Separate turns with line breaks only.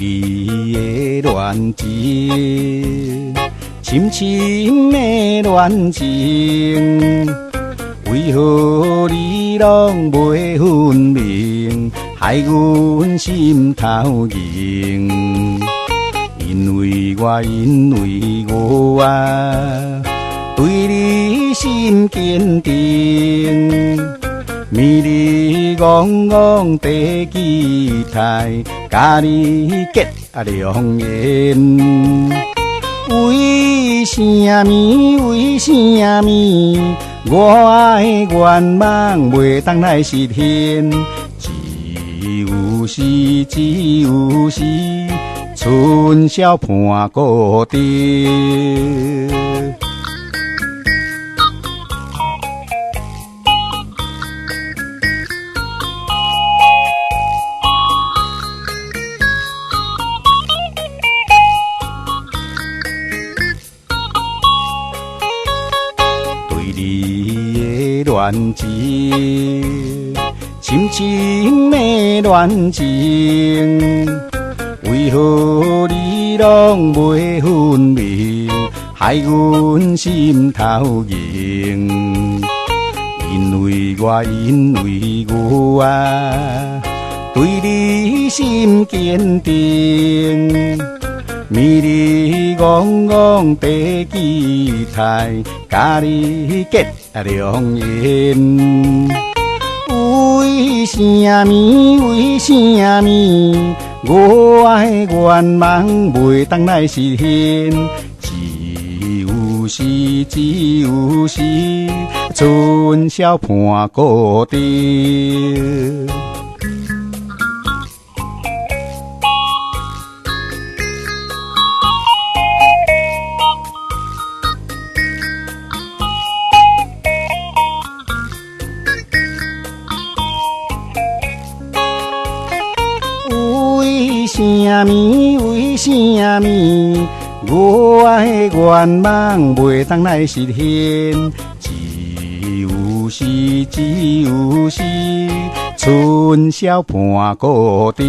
你的恋情，深深的恋情，为何你拢袂分明，害阮心头硬？因为我对你心坚定，绵里戆戆地期待，甲你结良缘。为什么？为什么？我的愿望袂当来实现？只有时，春宵伴孤蝶。你的恋情，深深的恋情，为何你拢袂分明，害阮心头硬？因为我对你心坚定，绵里戆戆地期待，甲你结良缘。为什么？为什么？我的愿望袂当来实现？只有时，春宵伴孤蝶。为什么？为什么？我的愿望袂当来实现？只有时，春宵伴孤蝶。